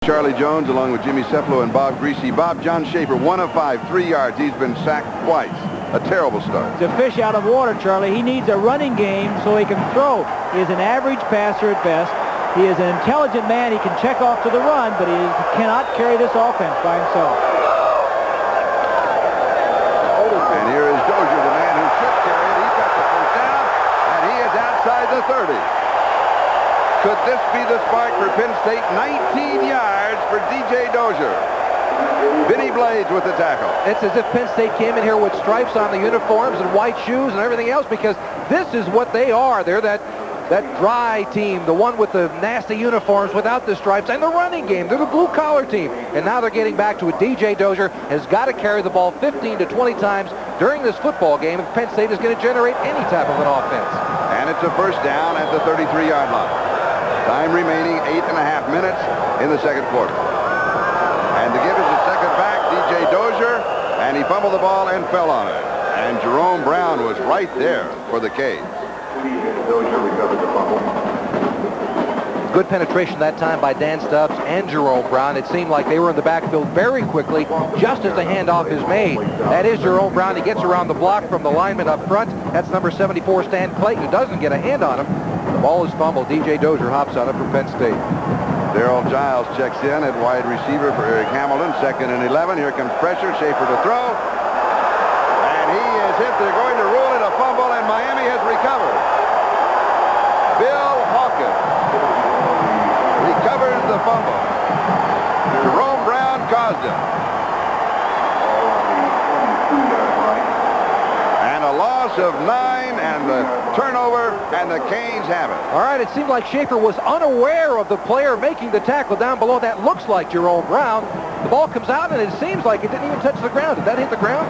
Charlie Jones along with Jimmy Cefalo and Bob Greasy. John Schaefer, 1 of 5, 3 yards. He's been sacked twice. A terrible start. It's a fish out of water, Charlie. He needs a running game so he can throw. He is an average passer at best. He is an intelligent man. He can check off to the run, but he cannot carry this offense by himself. And here is Dozier, the man who should carry it. He's got the first down, and he is outside the 30. Could this be the spark for Penn State? 19 yards for D.J. Dozier. Vinny Blades with the tackle. It's as if Penn State came in here with stripes on the uniforms and white shoes and everything else, because this is what they are. They're that dry team, the one with the nasty uniforms without the stripes, and the running game. They're the blue-collar team. And now they're getting back to it. D.J. Dozier has got to carry the ball 15 to 20 times during this football game if Penn State is going to generate any type of an offense. And it's a first down at the 33-yard line. Time remaining 8.5 minutes in the second quarter. And to give us a second back, D.J. Dozier, and he fumbled the ball and fell on it. And Jerome Brown was right there for the Canes. Dozier recovered the fumble. Good penetration that time by Dan Stubbs and Jerome Brown. It seemed like they were in the backfield very quickly just as the handoff is made. That is Jerome Brown. He gets around the block from the lineman up front. That's number 74, Stan Clayton, who doesn't get a hand on him. The ball is fumbled. D.J. Dozier hops on it for Penn State. Darrell Giles checks in at wide receiver for Eric Hamilton. 2nd and 11. Here comes pressure. Schaefer to throw. And he is hit. They're going to rule it a fumble, and Miami has recovered. Bill Hawkins recovers the fumble. Jerome Brown caused it. And a loss of 9, and the turnover, and the Canes have it. All right, it seemed like Schaefer was unaware of the player making the tackle down below. That looks like Jerome Brown. The ball comes out, and it seems like it didn't even touch the ground. Did that hit the ground?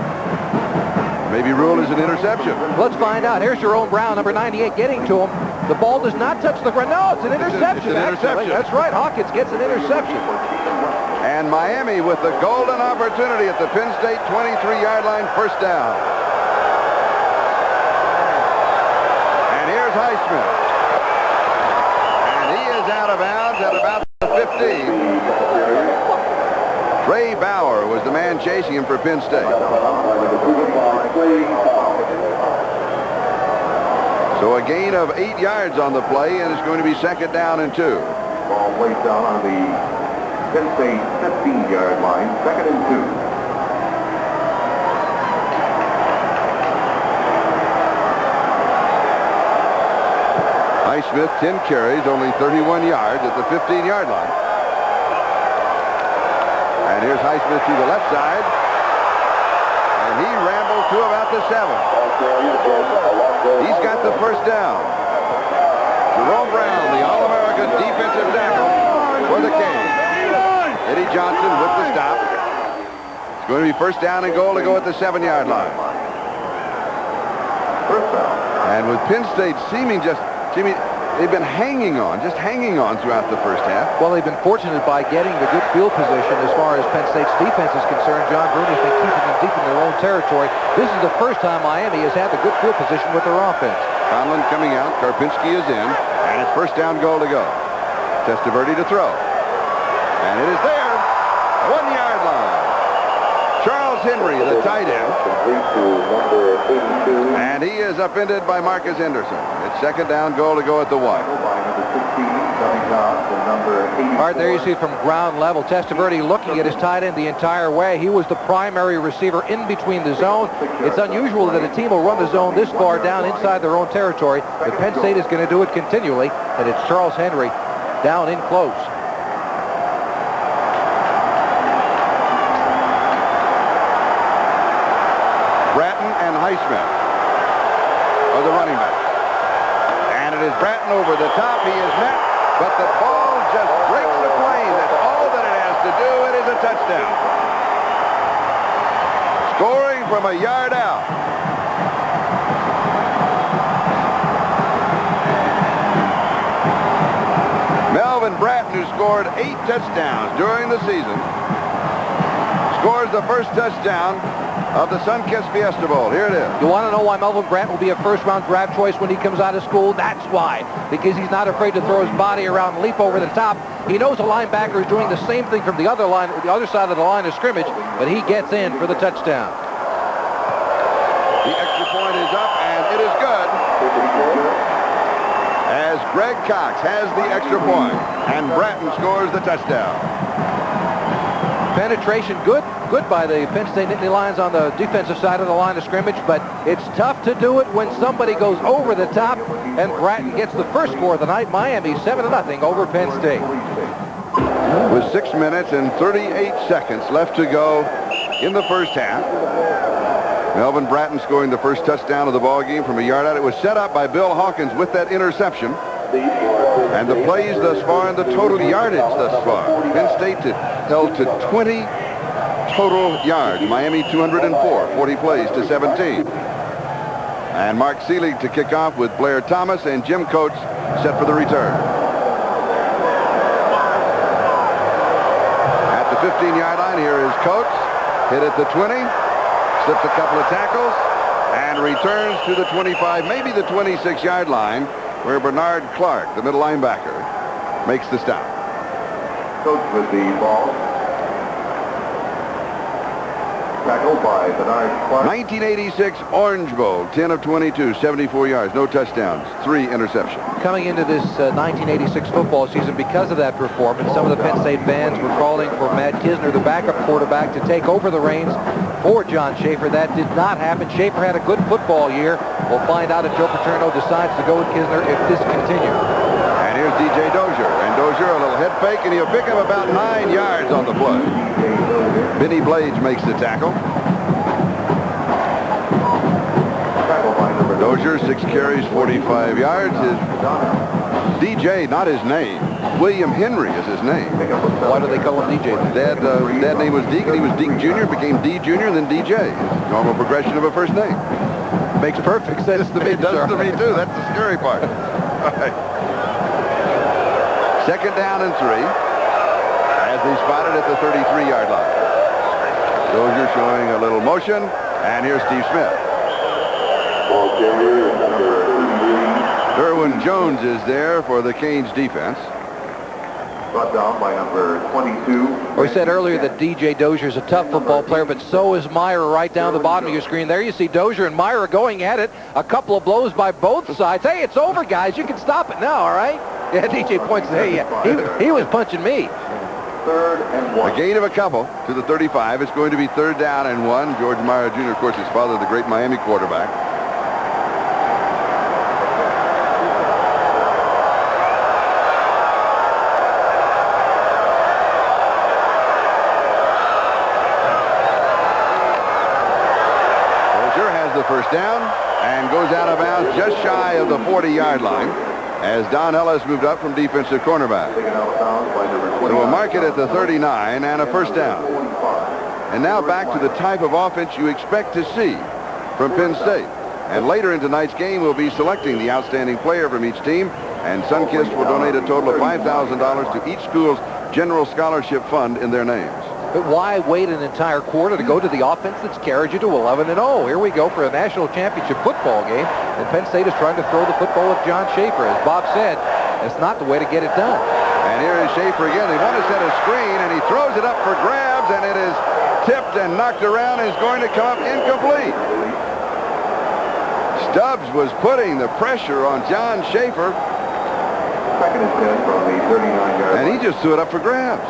Maybe ruled as an interception. Let's find out. Here's Jerome Brown, number 98, getting to him. The ball does not touch the ground. No, it's an interception. It's an interception. That's right. Hawkins gets an interception. And Miami with the golden opportunity at the Penn State 23-yard line, first down. And here's Highsmith. And he is out of bounds at about the 15. Trey Bauer was the man chasing him for Penn State. So a gain of 8 yards on the play, and it's going to be 2nd down and 2. Ball placed down on the Penn State 15-yard line, 2nd and 2. Highsmith, 10 carries, only 31 yards at the 15-yard line. And here's Highsmith to the left side. And he rambles to about the 7. He's got the first down. Jerome Brown, the All-American defensive tackle for the Canes. Eddie Johnson with the stop. It's going to be first down and goal to go at the 7-yard line. And with Penn State seeming just, Jimmy, they've been hanging on throughout the first half. Well, they've been fortunate by getting the good field position as far as Penn State's defense is concerned. John Bruni's been keeping them deep in their own territory. This is the first time Miami has had the good field position with their offense. Conlon coming out. Karpinski is in. And it's first down goal to go. Testaverde to throw. And it is there. 1-yard line. Charles Henry, the tight end. And he is upended by Marcus Henderson. It's 2nd down goal to go at the 1. All right, there you see from ground level, Testaverde looking at his tight end the entire way. He was the primary receiver in between the zone. It's unusual that a team will run the zone this far down inside their own territory, but Penn State is going to do it continually, and it's Charles Henry down in close. Bratton and Highsmith are the running backs. And it is Bratton over the top. He is met, but the ball just breaks the plane. That's all that it has to do. It is a touchdown. Scoring from a yard out. Melvin Bratton, who scored 8 touchdowns during the season, scores the first touchdown of the Sunkist Fiesta Bowl. Here it is. You want to know why Melvin Grant will be a first-round draft choice when he comes out of school? That's why. Because he's not afraid to throw his body around and leap over the top. He knows a linebacker is doing the same thing from the other side of the line of scrimmage, but he gets in for the touchdown. The extra point is up, and it is good. As Greg Cox has the extra point, and Bratton scores the touchdown. Penetration good by the Penn State Nittany Lions on the defensive side of the line of scrimmage, but it's tough to do it when somebody goes over the top, and Bratton gets the first score of the night. Miami 7-0 over Penn State. With 6 minutes and 38 seconds left to go in the first half. Melvin Bratton scoring the first touchdown of the ball game from a yard out. It was set up by Bill Hawkins with that interception. And the plays thus far and the total yardage thus far. Penn State held to 20 total yards. Miami 204, 40 plays to 17. And Mark Seelig to kick off with Blair Thomas and Jim Coates set for the return. At the 15-yard line, here is Coates. Hit at the 20. Slips a couple of tackles and returns to the 25, maybe the 26-yard line, where Bernard Clark, the middle linebacker, makes the stop. Coach with the ball. Tackled by Bernard Clark. 1986 Orange Bowl, 10 of 22, 74 yards, no touchdowns, 3 interceptions. Coming into this 1986 football season, because of that performance, some of the Penn State fans were calling for Matt Kisner, the backup quarterback, to take over the reins for John Schaefer. That did not happen. Schaefer had a good football year. We'll find out if Joe Paterno decides to go with Kisner if this continues. And here's DJ Dozier. And Dozier, a little head fake, and he'll pick him about 9 yards on the play. Benny Blades makes the tackle. Dozier, 6 carries, 45 yards. His DJ, not his name. William Henry is his name. Why do they call him DJ? Dad name was Deke, and he was Deke Jr., became D Jr., and then DJ. Normal progression of a first name. Makes perfect sense to me. It does to me, too. That's the scary part. All right. Second down and 3. As they spotted at the 33-yard line. Dozier showing a little motion, and here's Steve Smith. Derwin Jones is there for the Canes defense. Brought down by number 22. We said earlier that DJ Dozier is a tough football player, but so is Meyer right down the bottom of your screen. There you see Dozier and Meyer going at it. A couple of blows by both sides. Hey, it's over, guys. You can stop it now, all right? Yeah, DJ points. Hey, yeah, he was punching me. 3rd and 1. A gain of a couple to the 35. It's going to be 3rd down and 1. George Meyer Jr., of course, his father, the great Miami quarterback. First down and goes out of bounds just shy of the 40-yard line as Don Ellis moved up from defensive cornerback. So we'll mark it at the 39 and a first down. And now back to the type of offense you expect to see from Penn State. And later in tonight's game, we'll be selecting the outstanding player from each team, and Sunkist will donate a total of $5,000 to each school's general scholarship fund in their names. But why wait an entire quarter to go to the offense that's carried you to 11-0? Here we go for a national championship football game, and Penn State is trying to throw the football with John Schaefer. As Bob said, it's not the way to get it done. And here is Schaefer again. They want to set a screen, and he throws it up for grabs, and it is tipped and knocked around and is going to come up incomplete. Stubbs was putting the pressure on John Schaefer. Second and 10 from the 39-yard line. And he just threw it up for grabs.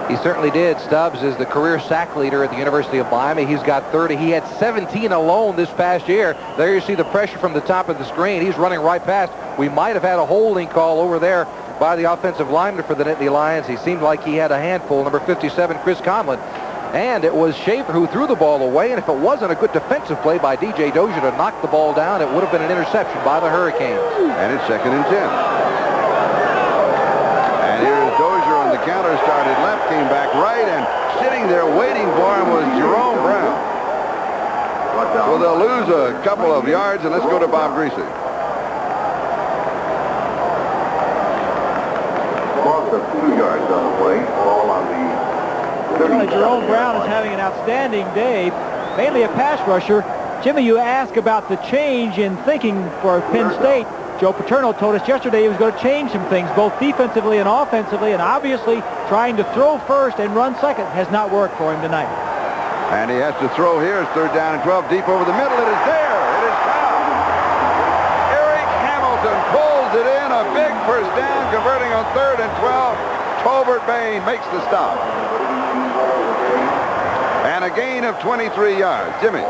He certainly did. Stubbs is the career sack leader at the University of Miami. He's got 30. He had 17 alone this past year. There you see the pressure from the top of the screen. He's running right past. We might have had a holding call over there by the offensive lineman for the Nittany Lions. He seemed like he had a handful, number 57, Chris Conlon. And it was Schaefer who threw the ball away, and if it wasn't a good defensive play by DJ Dozier to knock the ball down, it would have been an interception by the Hurricanes. And it's 2nd and 10. And here is Dozier on the counter, started left, came back right, and sitting there waiting for him was Jerome Brown. So they'll lose a couple of yards, and let's go to Bob Greasy. Loss of 2 yards on the play, all on the Well, Jerome Brown is having an outstanding day, mainly a pass rusher. Jimmy, you ask about the change in thinking for Penn State. Joe Paterno told us yesterday he was going to change some things, both defensively and offensively, and obviously trying to throw first and run second has not worked for him tonight. And he has to throw here. It's 3rd down and 12, deep over the middle. It is there. It is found. Eric Hamilton pulls it in. A big first down, converting on 3rd and 12. Tolbert Bain makes the stop. And a gain of 23 yards. Jimmy.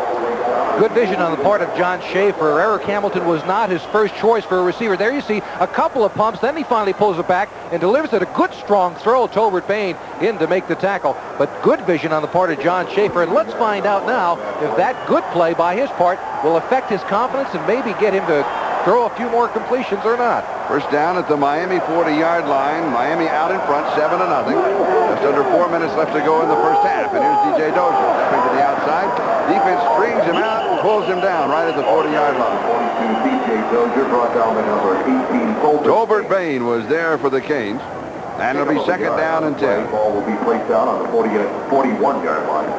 Good vision on the part of John Schaefer. Eric Hamilton was not his first choice for a receiver. There you see a couple of pumps. Then he finally pulls it back and delivers it. A good, strong throw. Tolbert Bain in to make the tackle. But good vision on the part of John Schaefer. And let's find out now if that good play by his part will affect his confidence and maybe get him to throw a few more completions or not. First down at the Miami 40-yard line. Miami out in front, 7-0. Just under 4 minutes left to go in the first half. And here's DJ Dozier stepping to the outside. Defense strings him out and pulls him down right at the 40-yard line. 42 DJ Dozier brought down the number 18. Tolbert Bain was there for the Canes. And it'll be 2nd down and 10. Ball will be placed down on the 41-yard line.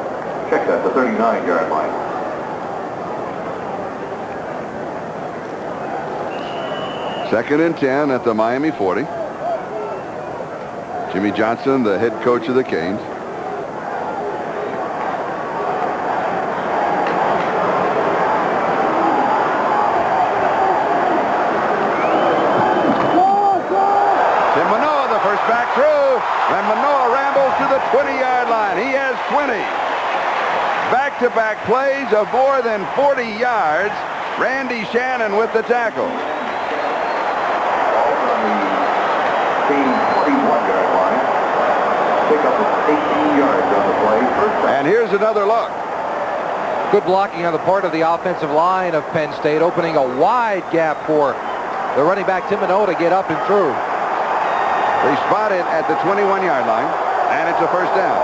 Check that, the 39-yard line. Second and 10 at the Miami 40. Jimmy Johnson, the head coach of the Canes. Tim Manoa, the first back through. And Manoa rambles to the 20-yard line. He has 20. Back-to-back plays of more than 40 yards. Randy Shannon with the tackle. 41-yard line. Pick up 18 yards on the play. And here's another look. Good blocking on the part of the offensive line of Penn State, opening a wide gap for the running back Tim Manoa to get up and through. They spot it at the 21-yard line, and it's a first down.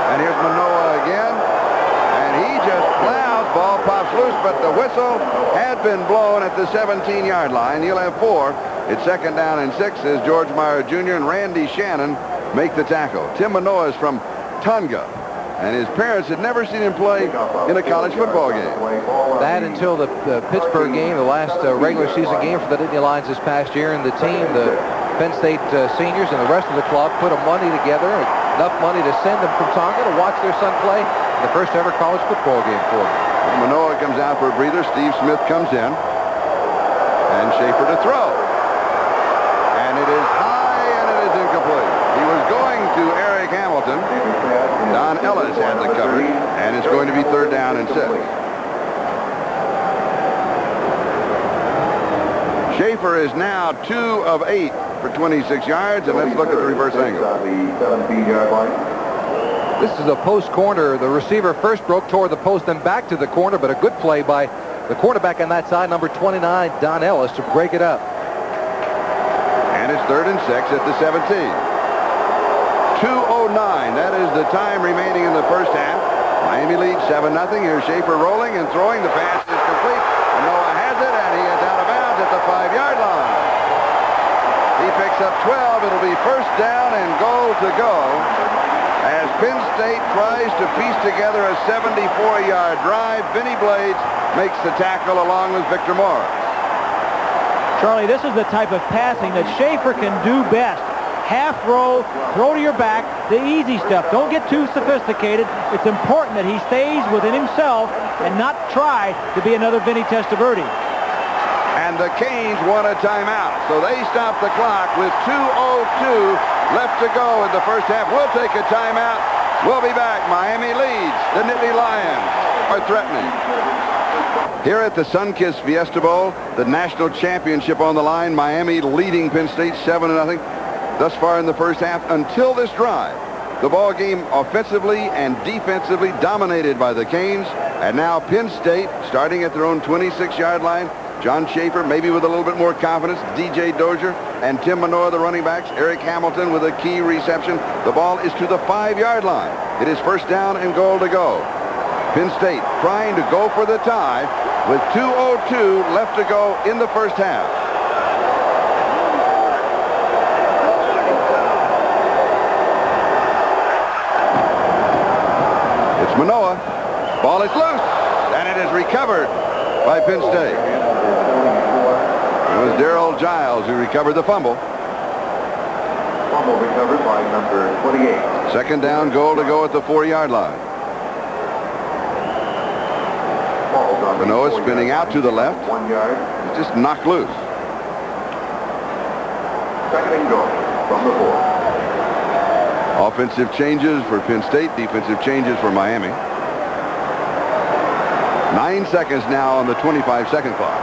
And here's Manoa again, and he just plows. Ball pops loose, but the whistle had been blown at the 17-yard line. He'll have 4. It's 2nd down and 6 as George Meyer Jr. and Randy Shannon make the tackle. Tim Manoa is from Tonga, and his parents had never seen him play in a college football game. That until the Pittsburgh game, the last regular season game for the Nittany Lions this past year, and the team, the Penn State seniors and the rest of the club, put a money together, enough money to send them from Tonga to watch their son play in the first ever college football game for them. Manoa comes out for a breather. Steve Smith comes in, and Schaefer to throw. And it is high, and it is incomplete. He was going to Eric Hamilton. Don Ellis had the cover, and it's going to be 3rd down and 6. Schaefer is now 2 of 8 for 26 yards, and let's look at the reverse angle. The 17-yard line. This is a post corner. The receiver first broke toward the post, then back to the corner, but a good play by the quarterback on that side, number 29, Don Ellis, to break it up. And it's 3rd and 6 at the 17. 2:09. That is the time remaining in the first half. Miami leads 7-0. Here's Schaefer rolling and throwing. The pass is complete. Manoa has it, and he is out of bounds at the 5-yard line. He picks up 12. It'll be first down and goal to go as Penn State tries to piece together a 74-yard drive. Vinny Blades makes the tackle along with Victor Morris. Charlie, this is the type of passing that Schaefer can do best. Half row, throw to your back, the easy stuff. Don't get too sophisticated. It's important that he stays within himself and not try to be another Vinny Testaverde. And the Canes want a timeout, so they stop the clock with 2:02 left to go in the first half. We'll take a timeout. We'll be back. Miami leads. The Nittany Lions are threatening. Here at the Sunkist Fiesta Bowl, the national championship on the line. Miami leading Penn State 7-0 thus far in the first half until this drive. The ball game offensively and defensively dominated by the Canes. And now Penn State starting at their own 26-yard line. John Schaefer maybe with a little bit more confidence. DJ Dozier and Tim Manoa, the running backs. Eric Hamilton with a key reception. The ball is to the 5-yard line. It is first down and goal to go. Penn State trying to go for the tie with 2:02 left to go in the first half. Manoa. Ball is loose, and it is recovered by Penn State. It was Darrell Giles who recovered the fumble. Fumble recovered by number 28. Second down, goal to go at the 4-yard line. Manoa spinning out to the left. 1 yard. It's just knocked loose. Second and goal from the 4. Offensive changes for Penn State, defensive changes for Miami. 9 seconds now on the 25-second clock.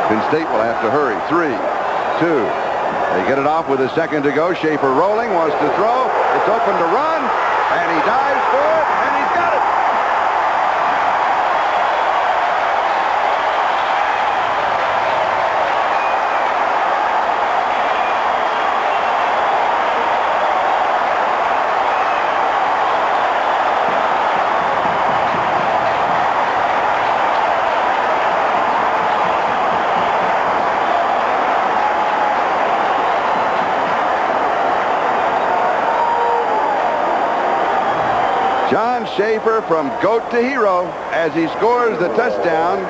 Penn State will have to hurry. 3, 2. They get it off with a second to go. Schaefer rolling, wants to throw. It's open to run, and he dives for it, and he's got it. John Schaefer from GOAT to hero as he scores the touchdown.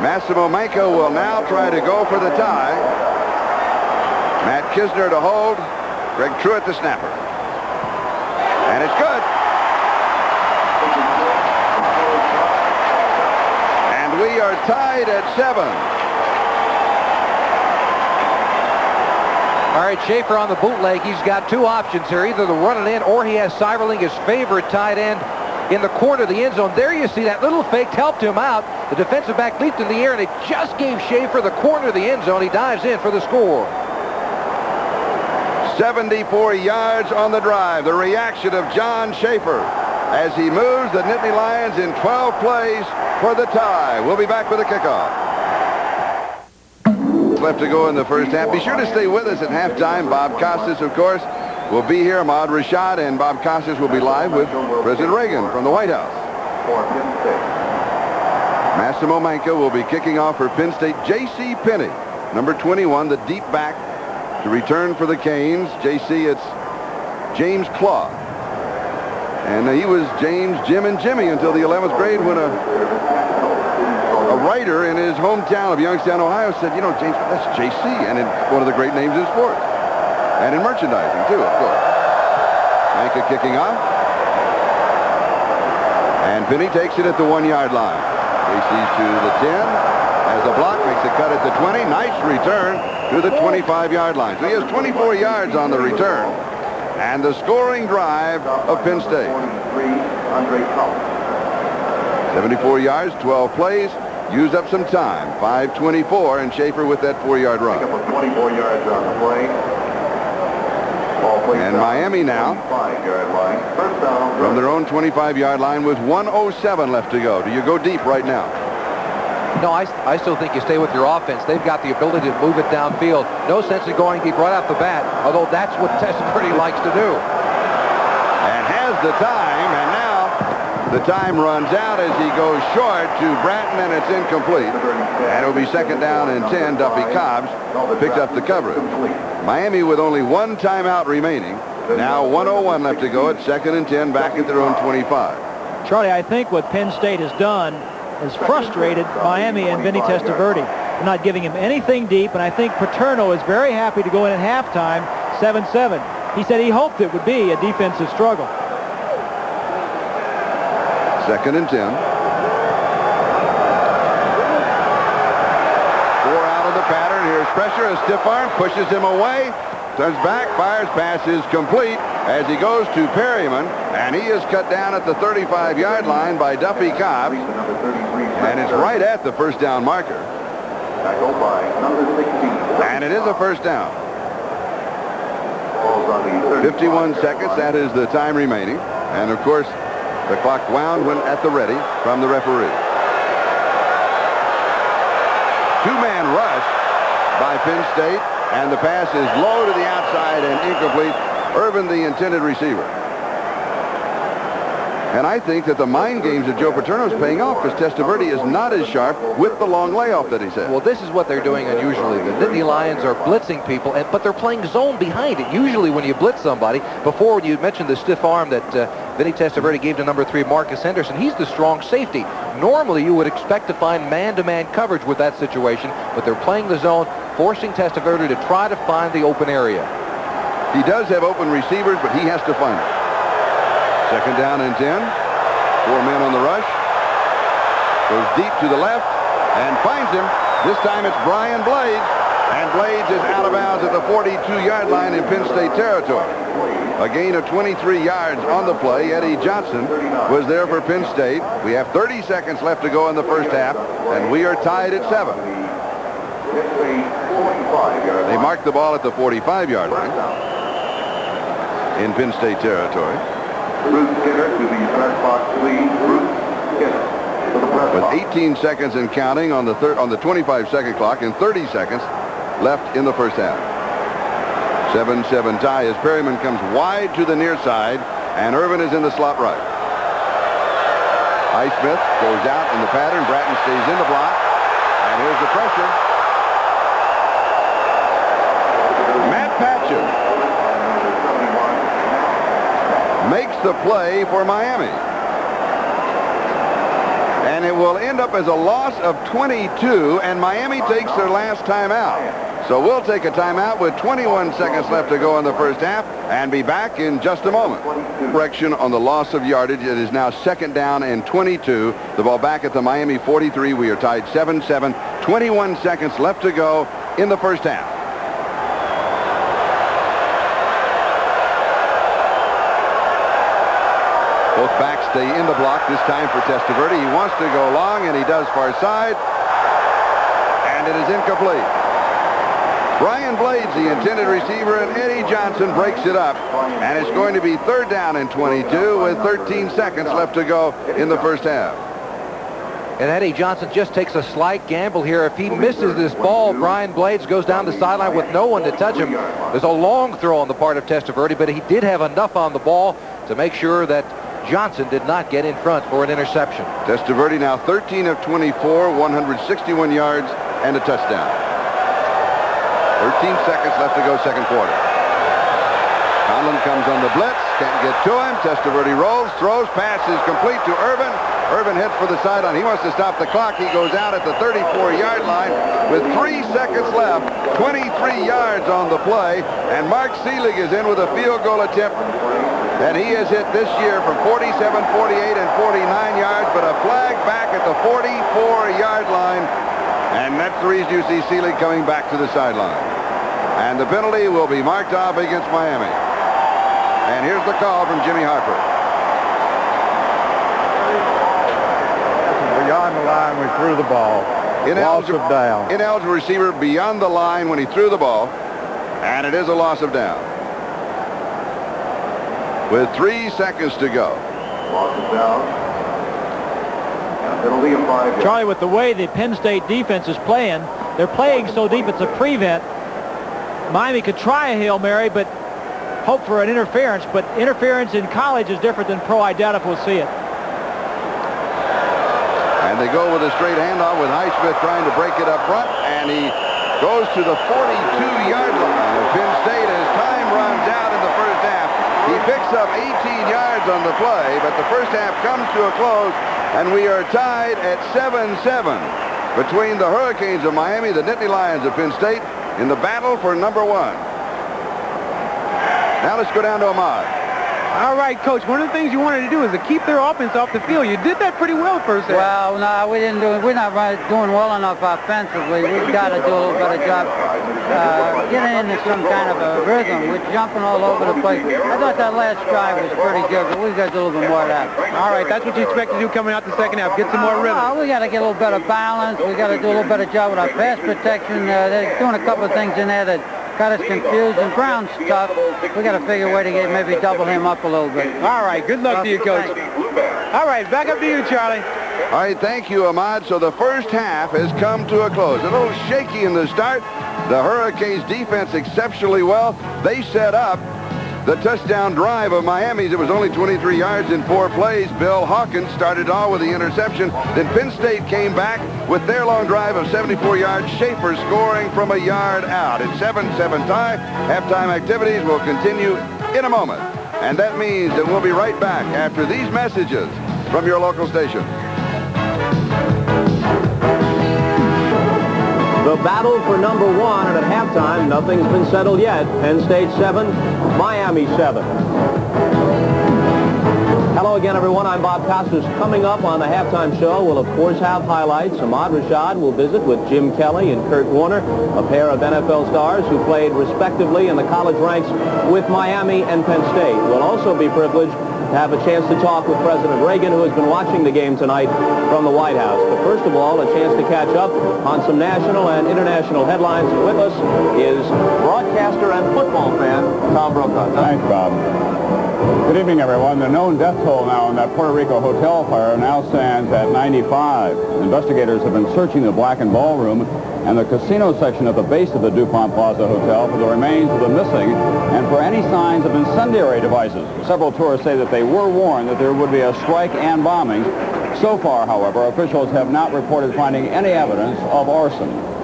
Massimo Manca will now try to go for the tie. Matt Kisner to hold. Greg Truitt the snapper. And it's good. And we are tied at 7. All right, Schaefer on the bootleg. He's got 2 options here. Either the run it in or he has Seiberling, his favorite tight end, in the corner of the end zone. There you see that little fake helped him out. The defensive back leaped in the air, and it just gave Schaefer the corner of the end zone. He dives in for the score. 74 yards on the drive. The reaction of John Schaefer as he moves the Nittany Lions in 12 plays for the tie. We'll be back with a kickoff. Left to go in the first half. Be sure to stay with us at halftime. Bob Costas, of course, will be here. Ahmad Rashad and Bob Costas will be live with President Reagan from the White House. Massimo Manca will be kicking off for Penn State. J.C. Penney, number 21, the deep back to return for the Canes. J.C., it's James Claw. And he was James, Jim, and Jimmy until the 11th grade when a writer in his hometown of Youngstown, Ohio said, you know, James, that's J.C. and it's one of the great names in sports. And in merchandising, too, of course. Manca kicking off. And Penny takes it at the 1-yard line. JC's to the 10. Has a block, makes a cut at the 20. Nice return to the 25-yard line. So he has 24 yards on the return. And the scoring drive of Penn State. 74 yards, 12 plays. Used up some time. 5:24, and Schaefer with that 4-yard run. 24 yards on the play. And Miami now from their own 25-yard line with 1:07 left to go. Do you go deep right now? No, I still think you stay with your offense. They've got the ability to move it downfield. No sense in going deep right off the bat, although that's what Testaverde likes to do. And has the time, and now the time runs out as he goes short to Bratton, and it's incomplete. And it'll be second down and 10. Duffy Cobbs picked up the coverage. Miami with only 1 timeout remaining. Now 1:01 left to go at second and 10 back at their own 25. Charlie, I think what Penn State has done has frustrated Miami and Vinny Testaverde. They're not giving him anything deep, and I think Paterno is very happy to go in at halftime 7-7. He said he hoped it would be a defensive struggle. Second and 10. 4 out of the pattern. Here's pressure. A stiff arm pushes him away. Turns back. Fires. Pass is complete as he goes to Perryman. And he is cut down at the 35-yard line by Duffy Cobbs. And it's right at the first down marker. And it is a first down. 51 seconds. That is the time remaining. And, of course, the clock wound when at the ready from the referee. 2-man rush by Penn State, and the pass is low to the outside and incomplete. Irvin, the intended receiver. And I think that the mind games that Joe Paterno is paying off because Testaverde is not as sharp with the long layoff that he's had. Well, this is what they're doing unusually. The Nittany Lions are blitzing people, but they're playing zone behind it. Usually when you blitz somebody, before when you mentioned the stiff arm that Vinny Testaverde gave to number 3, Marcus Henderson. He's the strong safety. Normally, you would expect to find man-to-man coverage with that situation, but they're playing the zone, forcing Testaverde to try to find the open area. He does have open receivers, but he has to find it. Second down and 10. 4 men on the rush. Goes deep to the left and finds him. This time it's Brian Blades. And Blades is out of bounds at the 42-yard line in Penn State territory. A gain of 23 yards on the play. Eddie Johnson was there for Penn State. We have 30 seconds left to go in the first half, and we are tied at 7. They marked the ball at the 45-yard line in Penn State territory. Bruce Skinner to the press box, please. Bruce Skinner to the press box. With 18 seconds and counting on the 25-second clock and 30 seconds left in the first half. 7-7 tie as Perryman comes wide to the near side, and Irvin is in the slot right. Highsmith goes out in the pattern. Bratton stays in the block, and here's the pressure. Matt Patchen makes the play for Miami. And it will end up as a loss of 22, and Miami takes their last timeout. So we'll take a timeout with 21 seconds left to go in the first half and be back in just a moment. Correction on the loss of yardage. It is now second down and 22. The ball back at the Miami 43. We are tied 7-7. 21 seconds left to go in the first half. Both backs stay in the block this time for Testaverde. He wants to go long, and he does far side. And it is incomplete. Brian Blades, the intended receiver, and Eddie Johnson breaks it up. And it's going to be third down and 22 with 13 seconds left to go in the first half. And Eddie Johnson just takes a slight gamble here. If he misses this ball, Brian Blades goes down the sideline with no one to touch him. There's a long throw on the part of Testaverde, but he did have enough on the ball to make sure that Johnson did not get in front for an interception. Testaverde now 13 of 24, 161 yards, and a touchdown. 13 seconds left to go, second quarter. Conlon comes on the blitz, can't get to him. Testaverde rolls, throws, pass is complete to Irvin. Irvin heads for the sideline. He wants to stop the clock. He goes out at the 34-yard line with 3 seconds left, 23 yards on the play, and Mark Seelig is in with a field goal attempt. And he has hit this year from 47, 48, and 49 yards, but a flag back at the 44-yard line. And that's the reason you see Seelig coming back to the sideline. And the penalty will be marked off against Miami. And here's the call from Jimmy Harper. Beyond the line, we threw the ball. Loss of down. Ineligible receiver beyond the line when he threw the ball. And it is a loss of down. With 3 seconds to go. Loss of down. And a penalty of 5 yards. Charlie, with the way the Penn State defense is playing, they're playing so deep it's a prevent. Miami could try a Hail Mary, but hope for an interference. But interference in college is different than pro. I doubt if we'll see it. And they go with a straight handoff with Highsmith trying to break it up front. And he goes to the 42-yard line of Penn State as time runs out in the first half. He picks up 18 yards on the play, but the first half comes to a close, and we are tied at 7-7 between the Hurricanes of Miami, the Nittany Lions of Penn State, in the battle for number 1. Now let's go down to Ahmad. All right, Coach, one of the things you wanted to do is to keep their offense off the field. You did that pretty well first half. Well, no, we didn't do it. We're not doing well enough offensively. We've got to do a little better job getting into some kind of a rhythm. We're jumping all over the place. I thought that last drive was pretty good, but we've got to do a little bit more of that. All right, that's what you expect to do coming out the second half, get some more rhythm. We got to get a little better balance. We got to do a little better job with our pass protection. They're doing a couple of things in there that got us confused, and Brown's tough. We got to figure a way to get maybe double him up a little bit. All right, good luck to you, Coach. All right, back up to you, Charlie. All right, thank you, Ahmad. So the first half has come to a close. A little shaky in the start. The Hurricanes defense exceptionally well. They set up the touchdown drive of Miami's. It was only 23 yards in 4 plays. Bill Hawkins started off with the interception. Then Penn State came back with their long drive of 74 yards. Schaefer scoring from a yard out. It's 7-7 tie. Halftime activities will continue in a moment. And that means that we'll be right back after these messages from your local station. The battle for number one, and at halftime, nothing's been settled yet. Penn State 7, Miami 7. Hello again, everyone. I'm Bob Costas. Coming up on the halftime show, we'll, of course, have highlights. Ahmad Rashad will visit with Jim Kelly and Kurt Warner, a pair of NFL stars who played respectively in the college ranks with Miami and Penn State. We'll also be privileged to have a chance to talk with President Reagan, who has been watching the game tonight from the White House. But first of all, a chance to catch up on some national and international headlines. And with us is broadcaster and football fan Tom Brokaw. Thanks, Bob. Good evening, everyone. The known death toll now in that Puerto Rico hotel fire now stands at 95. Investigators have been searching the Blackened Ballroom and the casino section at the base of the DuPont Plaza Hotel for the remains of the missing and for any signs of incendiary devices. Several tourists say that they were warned that there would be a strike and bombing. So far, however, officials have not reported finding any evidence of arson.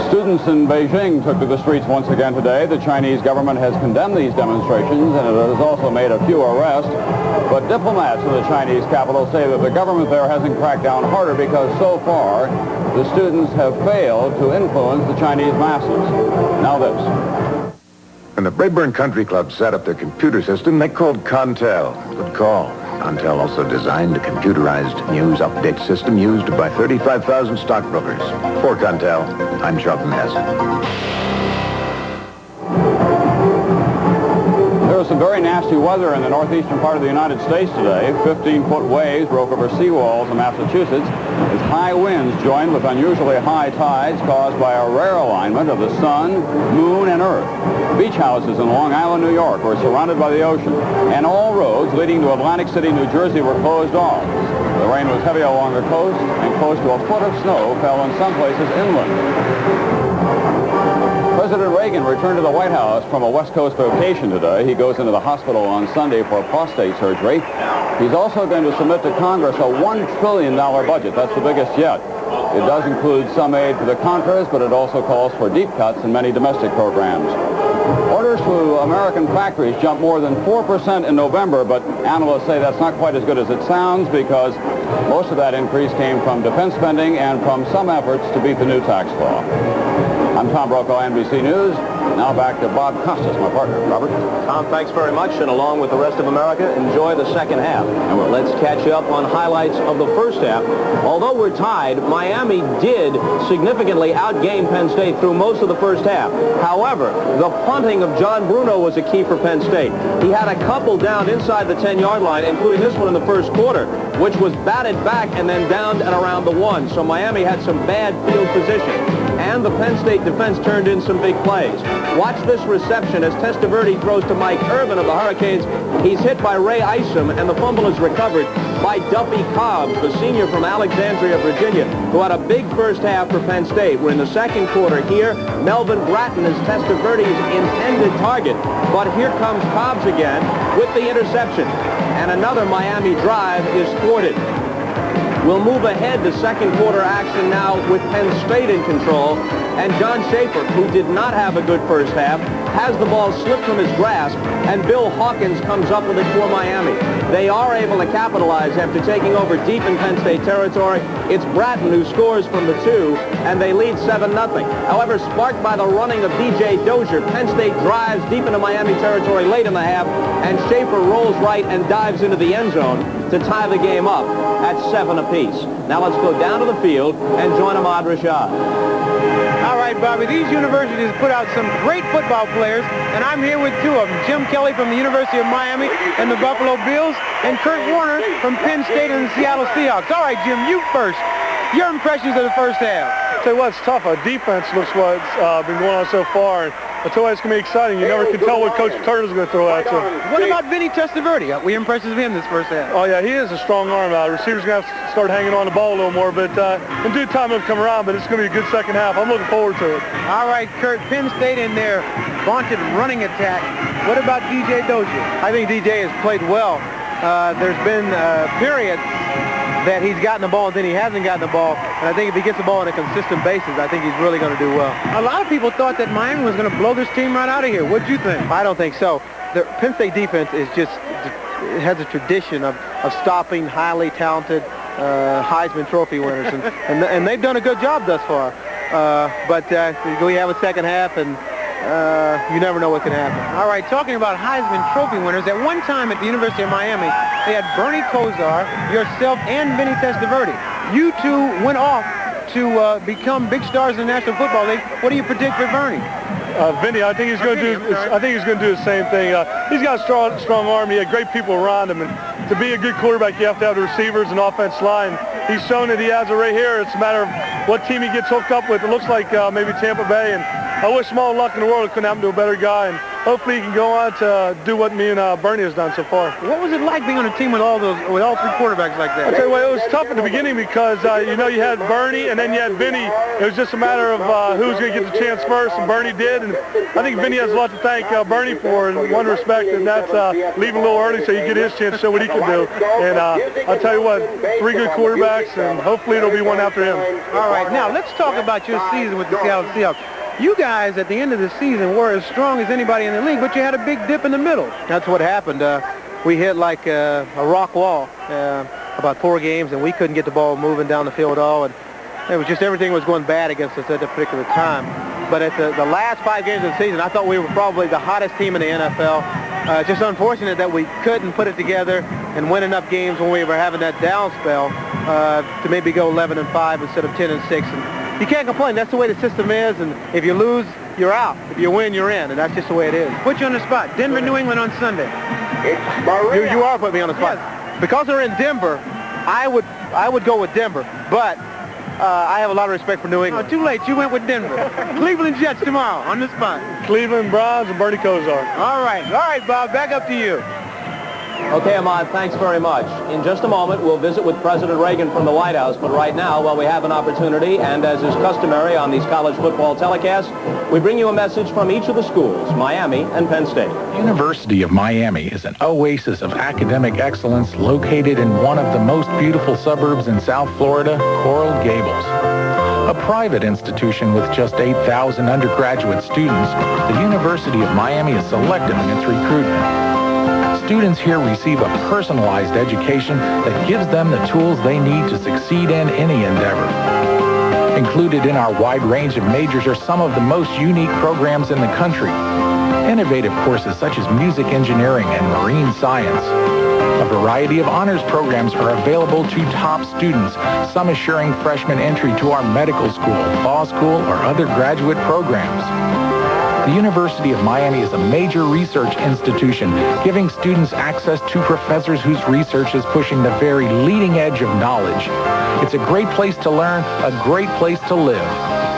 Students in Beijing took to the streets once again today. The Chinese government has condemned these demonstrations, and it has also made a few arrests. But diplomats in the Chinese capital say that the government there hasn't cracked down harder because so far the students have failed to influence the Chinese masses. Now this. When the Braeburn Country Club set up their computer system, they called Contel. Good call. Contel also designed a computerized news update system used by 35,000 stockbrokers. For Contel, I'm Charlton Heston. There was some very nasty weather in the northeastern part of the United States today. 15-foot waves broke over seawalls in Massachusetts as high winds joined with unusually high tides caused by a rare alignment of the sun, moon, and earth. Beach houses in Long Island, New York were surrounded by the ocean, and all roads leading to Atlantic City, New Jersey were closed off. The rain was heavy along the coast, and close to a foot of snow fell in some places inland. President Reagan returned to the White House from a West Coast vacation today. He goes into the hospital on Sunday for prostate surgery. He's also going to submit to Congress a $1 trillion budget. That's the biggest yet. It does include some aid to the Contras, but it also calls for deep cuts in many domestic programs. Orders to American factories jumped more than 4% in November, but analysts say that's not quite as good as it sounds because most of that increase came from defense spending and from some efforts to beat the new tax law. I'm Tom Brokaw, NBC News. Now back to Bob Costas, my partner. Robert? Tom, thanks very much, and along with the rest of America, enjoy the second half. Let's catch up on highlights of the first half. Although we're tied, Miami did significantly outgame Penn State through most of the first half. However, the punting of John Bruno was a key for Penn State. He had a couple down inside the 10-yard line, including this one in the first quarter, which was batted back and then downed at around the 1. So Miami had some bad field position. And the Penn State defense turned in some big plays. Watch this reception as Testaverde throws to Mike Irvin of the Hurricanes. He's hit by Ray Isom, and the fumble is recovered by Duffy Cobbs, the senior from Alexandria, Virginia, who had a big first half for Penn State. We're in the second quarter here. Melvin Bratton is Testaverde's intended target. But here comes Cobbs again with the interception. And another Miami drive is thwarted. We'll move ahead to second quarter action now with Penn State in control. And John Schaefer, who did not have a good first half, has the ball slipped from his grasp, and Bill Hawkins comes up with it for Miami. They are able to capitalize after taking over deep in Penn State territory. It's Bratton who scores from the 2, and they lead 7-0. However, sparked by the running of DJ Dozier, Penn State drives deep into Miami territory late in the half, and Schaefer rolls right and dives into the end zone to tie the game up at 7 apiece. Now let's go down to the field and join Ahmad Rashad. All right, Bobby, these universities put out some great football players, and I'm here with two of them, Jim Kelly from the University of Miami and the Buffalo Bills, and Kurt Warner from Penn State and the Seattle Seahawks. All right, Jim, you first. Your impressions of the first half. I'll tell you what, it's tough. Our defense looks what's been going on so far. And I tell you what, it's going to be exciting. You never can tell what Coach Turner's going to throw at you. What about Vinny Testaverde? Were you impressed with him this first half? Oh, yeah, he is a strong arm. Receivers going to have to start hanging on the ball a little more. But in due time, it'll come around. But it's going to be a good second half. I'm looking forward to it. All right, Kurt, Penn State in their vaunted running attack. What about DJ Dozier? I think DJ has played well. There's been periods that he's gotten the ball and then he hasn't gotten the ball. And I think if he gets the ball on a consistent basis, I think he's really going to do well. A lot of people thought that Miami was going to blow this team right out of here. What do you think? I don't think so. the Penn State defense is just, it has a tradition of stopping highly talented Heisman Trophy winners, and they've done a good job thus far. But we have a second half, and you never know what can happen. All right, talking about Heisman Trophy winners, at one time at the University of Miami, they had Bernie Kosar, yourself, and Vinny Testaverde. You two went off to become big stars in the National Football League. What do you predict for Bernie? Vinny, I think he's going to do. I think he's going to do the same thing. He's got a strong arm. He had great people around him, and to be a good quarterback, you have to have the receivers and offense line. He's shown that he has it right here. It's a matter of what team he gets hooked up with. It looks like maybe Tampa Bay, and I wish him all the luck in the world. It couldn't happen to a better guy, and hopefully he can go on to do what me and Bernie has done so far. What was it like being on a team with all three quarterbacks like that? I'll tell you what, it was tough at the beginning because you know, you had Bernie and then you had Vinny. It was just a matter of who was going to get the chance first, and Bernie did. And I think Vinny has a lot to thank Bernie for in one respect, and that's leaving a little early so he can get his chance to show what he can do. And I'll tell you what, three good quarterbacks, and hopefully it'll be one after him. All right, now let's talk about your season with the Seattle Seahawks. You guys, at the end of the season, were as strong as anybody in the league, but you had a big dip in the middle. That's what happened. We hit like a rock wall about 4 games, and we couldn't get the ball moving down the field at all. And it was just everything was going bad against us at that particular time. But at the last 5 games of the season, I thought we were probably the hottest team in the NFL. Just unfortunate that we couldn't put it together and win enough games when we were having that down spell to maybe go 11-5 instead of 10-6. And you can't complain. That's the way the system is, and if you lose, you're out. If you win, you're in, and that's just the way it is. Put you on the spot. Denver, New England on Sunday. You are putting me on the spot. Yes. Because they're in Denver, I would go with Denver, but I have a lot of respect for New England. Oh, too late. You went with Denver. Cleveland Jets tomorrow on the spot. Cleveland Browns and Bernie Kosar. All right, Bob, back up to you. Okay, Ahmad, thanks very much. In just a moment, we'll visit with President Reagan from the White House, but right now, while we have an opportunity, and as is customary on these college football telecasts, we bring you a message from each of the schools, Miami and Penn State. University of Miami is an oasis of academic excellence located in one of the most beautiful suburbs in South Florida, Coral Gables. A private institution with just 8,000 undergraduate students, the University of Miami is selective in its recruitment. Students here receive a personalized education that gives them the tools they need to succeed in any endeavor. Included in our wide range of majors are some of the most unique programs in the country. Innovative courses such as music engineering and marine science. A variety of honors programs are available to top students, some assuring freshman entry to our medical school, law school, or other graduate programs. The University of Miami is a major research institution, giving students access to professors whose research is pushing the very leading edge of knowledge. It's a great place to learn, a great place to live.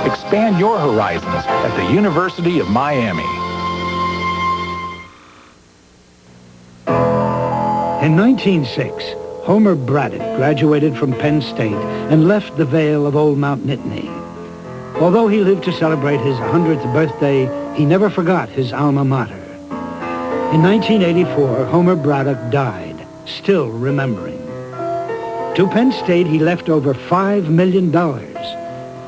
Expand your horizons at the University of Miami. In 1906, Homer Braddock graduated from Penn State and left the Vale of Old Mount Nittany. Although he lived to celebrate his 100th birthday, he never forgot his alma mater. In 1984, Homer Braddock died, still remembering. To Penn State, he left over $5 million,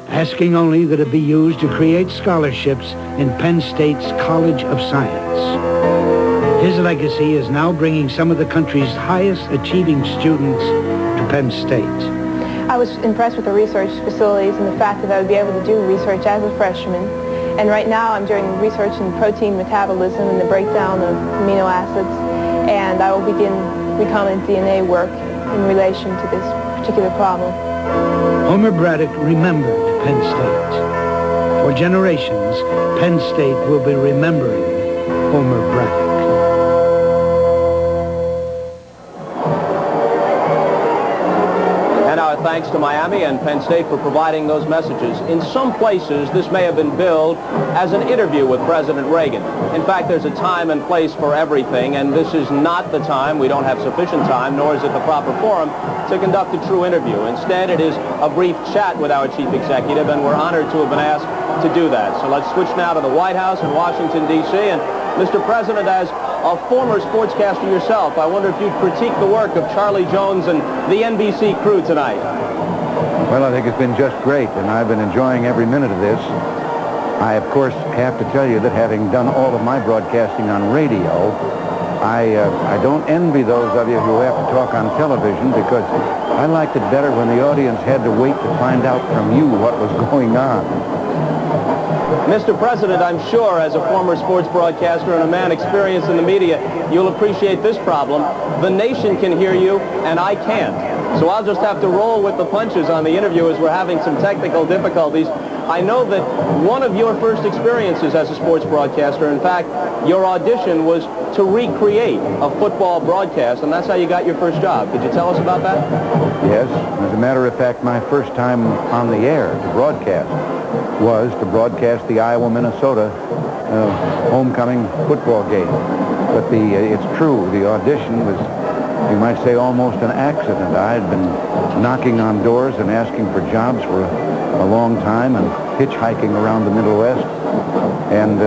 asking only that it be used to create scholarships in Penn State's College of Science. His legacy is now bringing some of the country's highest achieving students to Penn State. I was impressed with the research facilities and the fact that I would be able to do research as a freshman. And right now I'm doing research in protein metabolism and the breakdown of amino acids. And I will begin recombinant DNA work in relation to this particular problem. Homer Braddock remembered Penn State. For generations, Penn State will be remembering Homer Braddock. Thanks to Miami and Penn State for providing those messages. In some places, this may have been billed as an interview with President Reagan. In fact, there's a time and place for everything, and this is not the time. We don't have sufficient time, nor is it the proper forum to conduct a true interview. Instead, it is a brief chat with our chief executive, and we're honored to have been asked to do that. So let's switch now to the White House in Washington, D.C. And Mr. President, as a former sportscaster yourself, I wonder if you'd critique the work of Charlie Jones and the NBC crew tonight. Well, I think it's been just great, and I've been enjoying every minute of this. I, of course, have to tell you that having done all of my broadcasting on radio, I don't envy those of you who have to talk on television, because I liked it better when the audience had to wait to find out from you what was going on. Mr. President, I'm sure as a former sports broadcaster and a man experienced in the media, you'll appreciate this problem. The nation can hear you, and I can't. So I'll just have to roll with the punches on the interview as we're having some technical difficulties. I know that one of your first experiences as a sports broadcaster, in fact, your audition was to recreate a football broadcast, and that's how you got your first job. Could you tell us about that? Yes. As a matter of fact, my first time on the air to broadcast was to broadcast the Iowa-Minnesota homecoming football game. But it's true, the audition was, you might say, almost an accident. I had been knocking on doors and asking for jobs for a long time and hitchhiking around the Middle West, and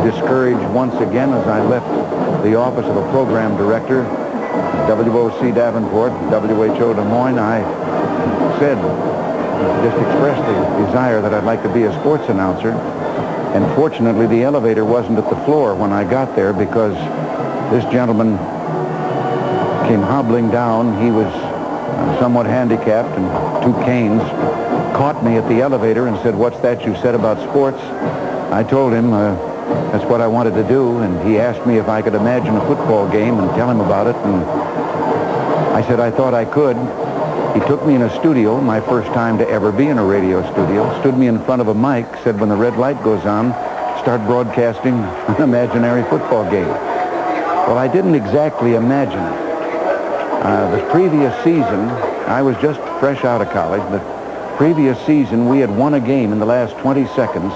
discouraged once again as I left the office of a program director, WOC Davenport, WHO Des Moines. I said, just expressed the desire that I'd like to be a sports announcer, and fortunately the elevator wasn't at the floor when I got there, because this gentleman came hobbling down. He was somewhat handicapped, and two canes, caught me at the elevator and said, "What's that you said about sports?" I told him that's what I wanted to do, and he asked me if I could imagine a football game and tell him about it, and I said I thought I could. He took me in a studio, my first time to ever be in a radio studio, stood me in front of a mic, said, "When the red light goes on, start broadcasting an imaginary football game." Well, I didn't exactly imagine it. The previous season, I was just fresh out of college. The previous season, we had won a game in the last 20 seconds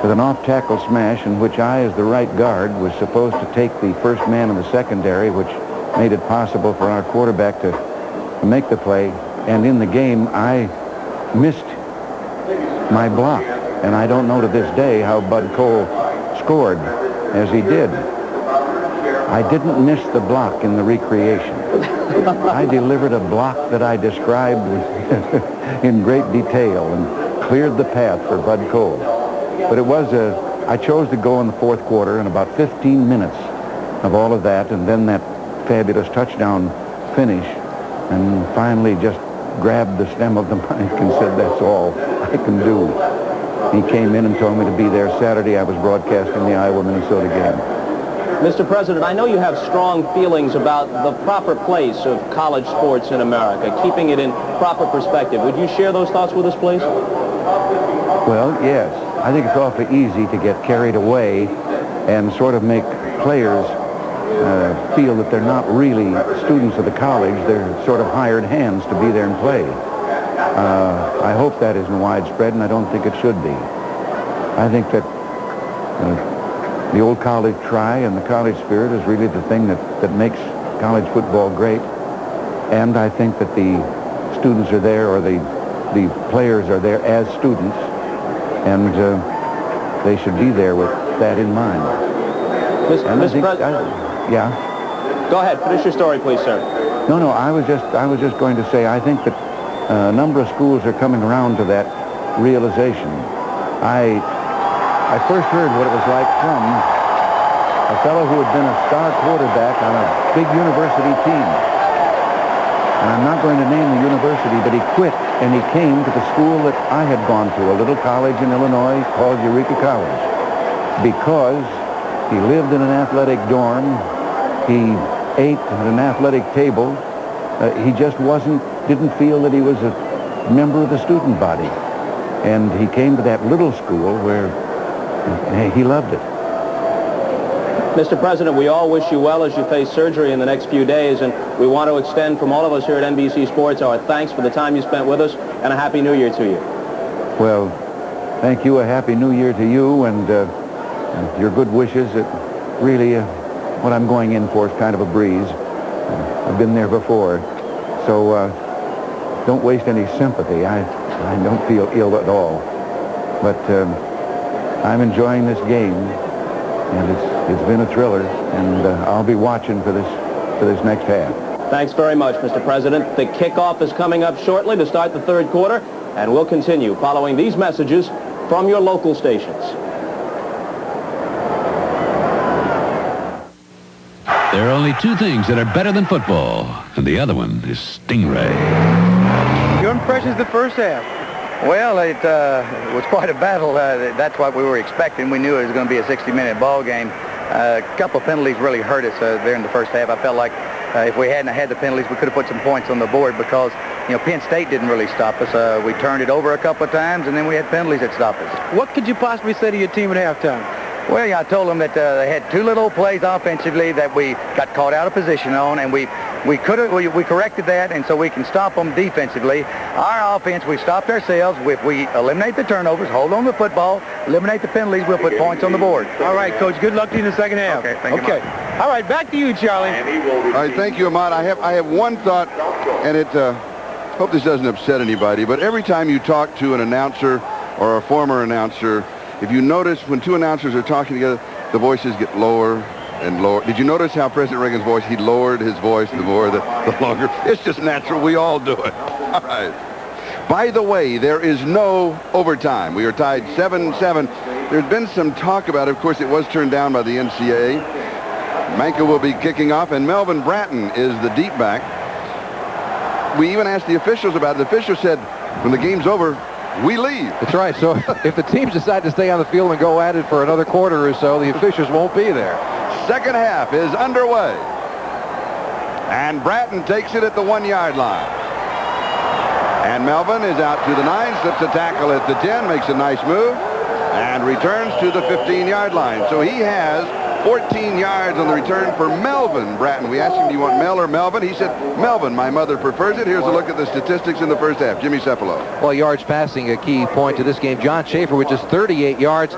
with an off-tackle smash in which I, as the right guard, was supposed to take the first man in the secondary, which made it possible for our quarterback to make the play. And in the game, I missed my block. And I don't know to this day how Bud Cole scored as he did. I didn't miss the block in the recreation. I delivered a block that I described in great detail and cleared the path for Bud Cole. But it was I chose to go in the fourth quarter, and about 15 minutes of all of that, and then that fabulous touchdown finish, and finally just grabbed the stem of the mic and said, "That's all I can do." He came in and told me to be there Saturday. I was broadcasting the Iowa-Minnesota game. Mr. President, I know you have strong feelings about the proper place of college sports in America, keeping it in proper perspective. Would you share those thoughts with us, please? Well, yes. I think it's awfully easy to get carried away and sort of make players feel that they're not really students of the college. They're sort of hired hands to be there and play. I hope that isn't widespread, and I don't think it should be. I think that the old college try and the college spirit is really the thing that makes college football great. And I think that the students are there, or the players are there as students, and they should be there with that in mind. Mr. President? Yeah? Go ahead. Finish your story, please, sir. No, I was just going to say, I think that a number of schools are coming around to that realization. I first heard what it was like from a fellow who had been a star quarterback on a big university team. And I'm not going to name the university, but he quit and he came to the school that I had gone to, a little college in Illinois called Eureka College, because he lived in an athletic dorm. He ate at an athletic table. He just didn't feel that he was a member of the student body. And he came to that little school where he loved it. Mr. President, we all wish you well as you face surgery in the next few days, and we want to extend from all of us here at NBC Sports our thanks for the time you spent with us, and a Happy New Year to you. Well, thank you. A Happy New Year to you, and your good wishes. Really, what I'm going in for is kind of a breeze. I've been there before. So don't waste any sympathy. I don't feel ill at all. But I'm enjoying this game, and it's been a thriller, and I'll be watching for this next half. Thanks very much, Mr. President. The kickoff is coming up shortly to start the third quarter, and we'll continue following these messages from your local stations. There are only two things that are better than football, and the other one is Stingray. Your impressions the first half? Well, it was quite a battle. That's what we were expecting. We knew it was going to be a 60-minute ball game. A couple of penalties really hurt us there in the first half. I felt like if we hadn't had the penalties, we could have put some points on the board because, Penn State didn't really stop us. We turned it over a couple of times, and then we had penalties that stopped us. What could you possibly say to your team at halftime? Well, yeah, I told them that they had two little plays offensively that we got caught out of position on, and we corrected that, and so we can stop them defensively. Our offense, we stopped ourselves. If we eliminate the turnovers, hold on to the football, eliminate the penalties, we'll put points on the board. All right, Coach. Good luck to you in the second half. Okay, thank you. Okay. All right, back to you, Charlie. All right, thank you, Ahmad. I have one thought, and it hope this doesn't upset anybody, but every time you talk to an announcer or a former announcer, if you notice when two announcers are talking together, the voices get lower and lower. Did you notice how President Reagan's voice, he lowered his voice the longer? It's just natural. We all do it. All right. By the way, there is no overtime. We are tied 7-7. There's been some talk about it. Of course, it was turned down by the NCAA. Manka will be kicking off, and Melvin Bratton is the deep back. We even asked the officials about it. The official said, when the game's over, we leave. That's right. So if the teams decide to stay on the field and go at it for another quarter or so, the officials won't be there. Second half is underway. And Bratton takes it at the 1-yard line. And Melvin is out to the 9, slips a tackle at the 10, makes a nice move, and returns to the 15-yard line. So he has 14 yards on the return for Melvin Bratton. We asked him, do you want Mel or Melvin? He said, Melvin, my mother prefers it. Here's a look at the statistics in the first half. Jimmy Cepolo. Well, yards passing, a key point to this game. John Schaefer with just 38 yards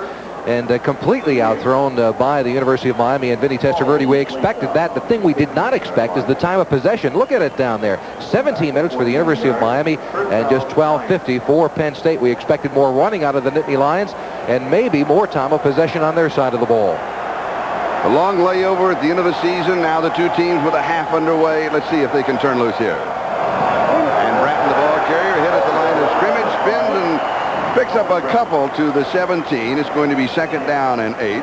and completely outthrown by the University of Miami and Vinny Testaverde. We expected that. The thing we did not expect is the time of possession. Look at it down there. 17 minutes for the University of Miami and just 12:50 for Penn State. We expected more running out of the Nittany Lions and maybe more time of possession on their side of the ball. A long layover at the end of the season. Now the two teams with a half underway. Let's see if they can turn loose here. And Bratton, the ball carrier, hit at the line of scrimmage, spins and picks up a couple to the 17. It's going to be second down and 8.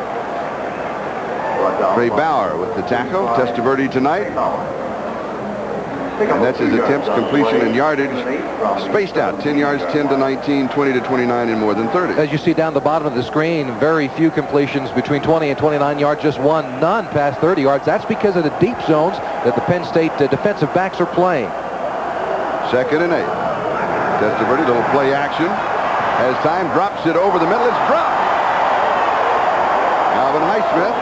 Ray Bauer with the tackle. Testaverde tonight. And that's his attempts, completion, and yardage spaced out. 10 yards, 10 to 19, 20 to 29, and more than 30. As you see down the bottom of the screen, very few completions between 20 and 29 yards, just one, none past 30 yards. That's because of the deep zones that the Penn State defensive backs are playing. Second and 8. Testaverde, little play action. As time drops it over the middle, it's dropped. Alvin Highsmith.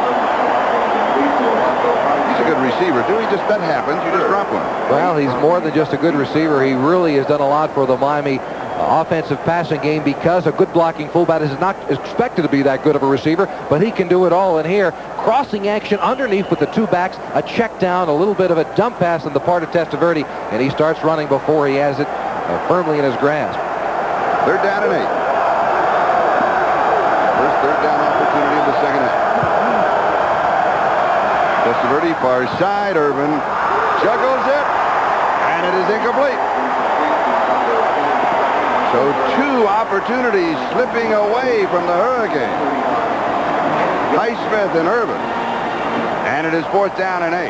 He's a good receiver, too. That happens. You just drop one. Well, he's more than just a good receiver. He really has done a lot for the Miami offensive passing game because a good blocking fullback is not expected to be that good of a receiver, but he can do it all. And here, crossing action underneath with the two backs, a check down, a little bit of a dump pass on the part of Testaverde, and he starts running before he has it firmly in his grasp. Third down and 8. First third down opportunity of the second half. Testaverde, far side. Irvin juggles it, and it is incomplete. So two opportunities slipping away from the Hurricane. Highsmith and Irvin. And it is fourth down and 8.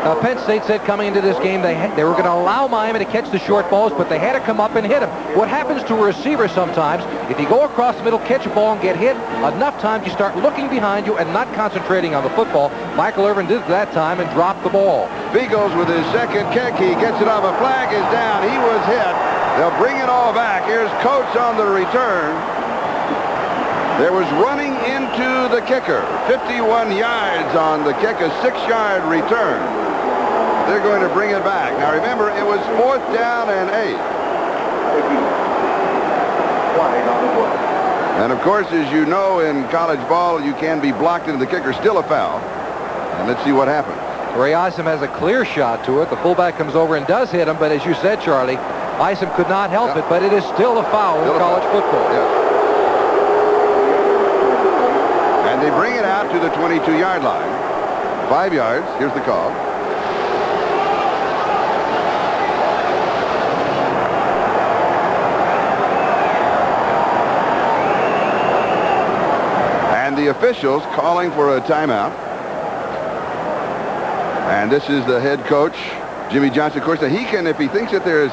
Now, Penn State said coming into this game they were going to allow Miami to catch the short balls, but they had to come up and hit them. What happens to a receiver sometimes, if you go across the middle, catch a ball, and get hit, enough times you start looking behind you and not concentrating on the football. Michael Irvin did it that time and dropped the ball. Beagles with his second kick. He gets it off. A flag is down. He was hit. They'll bring it all back. Here's Coates on the return. There was running into the kicker. 51 yards on the kick, a 6-yard return. They're going to bring it back. Now remember, it was fourth down and 8. And of course, as you know, in college ball, you can be blocked into the kicker, still a foul. And let's see what happens. Ray Isom has a clear shot to it. The fullback comes over and does hit him, but as you said, Charlie, Isom could not help it, but it is still a foul in college football. Yes. And they bring it out to the 22-yard line. 5 yards. Here's the call. And the officials calling for a timeout. And this is the head coach, Jimmy Johnson. Of course, now he can, if he thinks that there's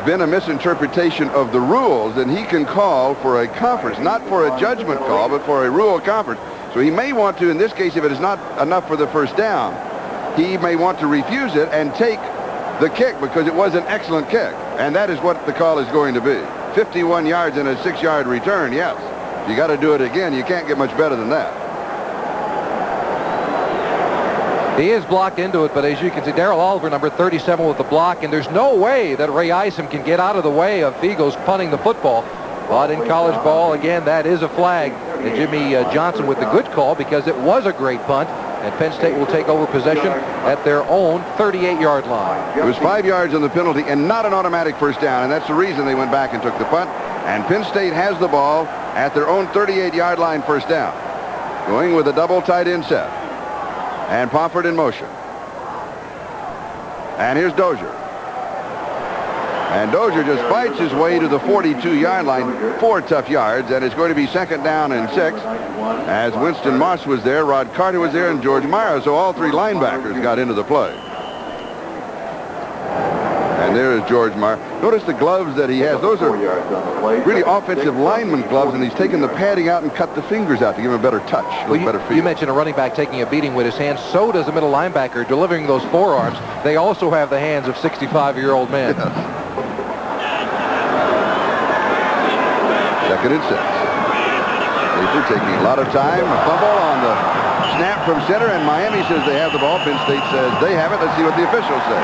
been a misinterpretation of the rules, then he can call for a conference, not for a judgment call, but for a rule conference. So he may want to, in this case, if it is not enough for the first down, he may want to refuse it and take the kick because it was an excellent kick. And that is what the call is going to be. 51 yards and a 6-yard return, yes. You got to do it again. You can't get much better than that. He is blocked into it, but as you can see, Darrell Oliver, number 37, with the block, and there's no way that Ray Isom can get out of the way of Figos punting the football. But in college ball, again, that is a flag. And Jimmy Johnson with the good call because it was a great punt, and Penn State will take over possession at their own 38-yard line. It was 5 yards on the penalty and not an automatic first down, and that's the reason they went back and took the punt. And Penn State has the ball at their own 38-yard line, first down. Going with a double tight end set. And Pomfret in motion. And here's Dozier. And Dozier just fights his way to the 42-yard line, 4 tough yards, and it's going to be second down and 6. As Winston Moss was there, Rod Carter was there, and George Meyer, so all 3 linebackers got into the play. And there is George Meyer. Notice the gloves that he has. Those are really offensive lineman gloves, and he's taken the padding out and cut the fingers out to give him a better touch, better feel. You mentioned a running back taking a beating with his hands. So does a middle linebacker delivering those forearms. They also have the hands of 65-year-old men. Yes. Second and 6. Laper taking a lot of time. A fumble on the snap from center, and Miami says they have the ball. Penn State says they have it. Let's see what the officials say.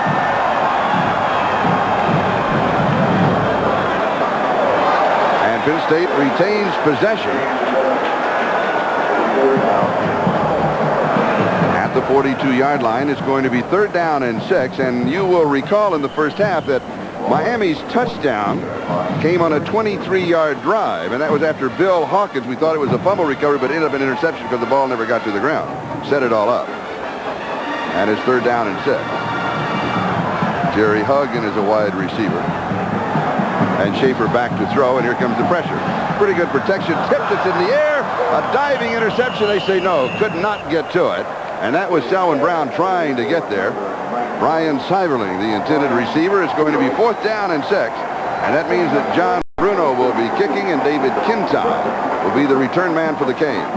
Penn State retains possession at the 42-yard line. It's going to be third down and 6, and you will recall in the first half that Miami's touchdown came on a 23-yard drive, and that was after Bill Hawkins. We thought it was a fumble recovery, but it ended up an interception because the ball never got to the ground. Set it all up. And it's third down and 6. Jerry Huggan is a wide receiver. And Schaefer back to throw, and here comes the pressure. Pretty good protection. Tipped it in the air. A diving interception. They say no, could not get to it. And that was Selwyn Brown trying to get there. Brian Seiberling, the intended receiver, is going to be fourth down and 6. And that means that John Bruno will be kicking, and David Kintow will be the return man for the Canes.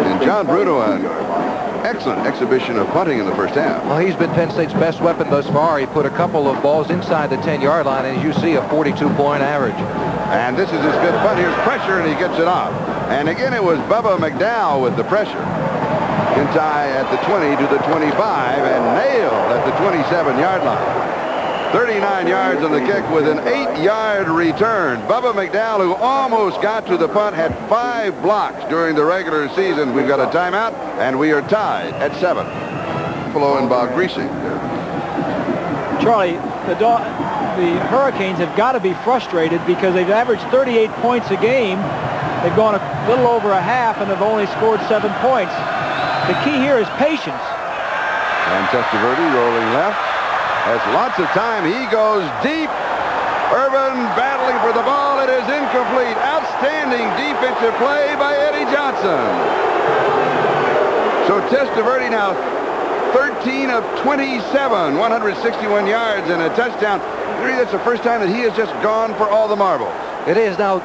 And John Bruno, excellent exhibition of punting in the first half. Well, he's been Penn State's best weapon thus far. He put a couple of balls inside the 10-yard line, and as you see, a 42-point average. And this is his fifth punt. Here's pressure, and he gets it off. And again, it was Bubba McDowell with the pressure. Kintai at the 20 to the 25, and nailed at the 27-yard line. 39 yards on the kick with an 8-yard return. Bubba McDowell, who almost got to the punt, had 5 blocks during the regular season. We've got a timeout, and we are tied at 7. Buffalo and Bob Greasing. Charlie, the Hurricanes have got to be frustrated because they've averaged 38 points a game. They've gone a little over a half, and they've only scored 7 points. The key here is patience. And Testaverde rolling left. Has lots of time. He goes deep. Irvin battling for the ball. It is incomplete. Outstanding defensive play by Eddie Johnson. So Testaverde now 13 of 27, 161 yards and a touchdown. That's the first time that he has just gone for all the marbles. It is now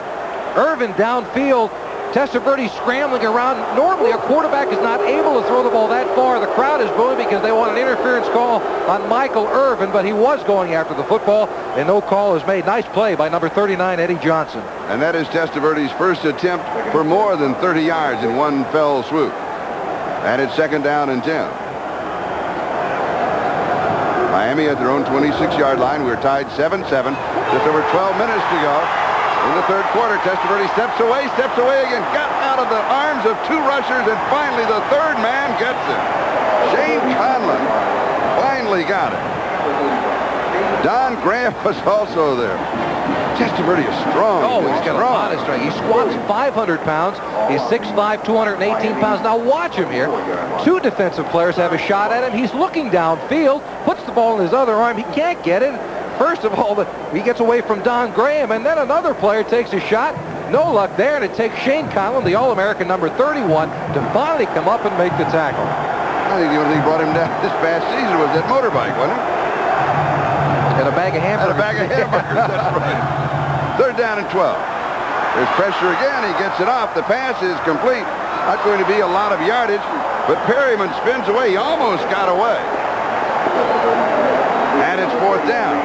Irvin downfield. Testaverde scrambling around. Normally, a quarterback is not able to throw the ball that far. The crowd is booing because they want an interference call on Michael Irvin, but he was going after the football, and no call is made. Nice play by number 39, Eddie Johnson. And that is Testaverde's first attempt for more than 30 yards in one fell swoop. And it's second down and 10. Miami at their own 26-yard line. We're tied 7-7. Just over 12 minutes to go. In the third quarter, Testaverde steps away again, got out of the arms of 2 rushers, and finally the third man gets it. Shane Conlon finally got it. Don Graham was also there. Testaverde is strong. Oh, he's got a lot of strength. He squats 500 pounds. He's 6'5", 218 pounds. Now watch him here. 2 defensive players have a shot at him. He's looking downfield, puts the ball in his other arm. He can't get it. First of all, he gets away from Don Graham, and then another player takes a shot. No luck there, and it takes Shane Conlon, the All-American number 31, to finally come up and make the tackle. I think the only thing brought him down this past season was that motorbike, wasn't it? And a bag of hamburgers. And a bag of hamburgers, that's right. Third down and 12. There's pressure again. He gets it off. The pass is complete. Not going to be a lot of yardage, but Perryman spins away. He almost got away. And it's fourth down.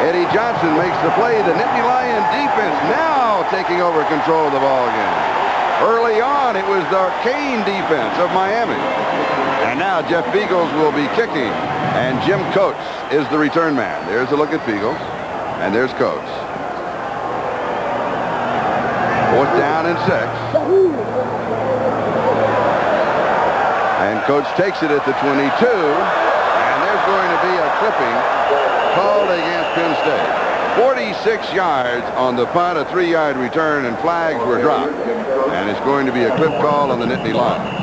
Eddie Johnson makes the play. The Nittany Lion defense now taking over control of the ball again. Early on, it was the Kane defense of Miami. And now Jeff Beagles will be kicking. And Jim Coates is the return man. There's a look at Beagles. And there's Coates. Fourth down and 6. And Coates takes it at the 22. And there's going to be a clipping called against Penn State. 46 yards on the punt, a 3-yard return, and flags were dropped. And it's going to be a clip call on the Nittany Lions.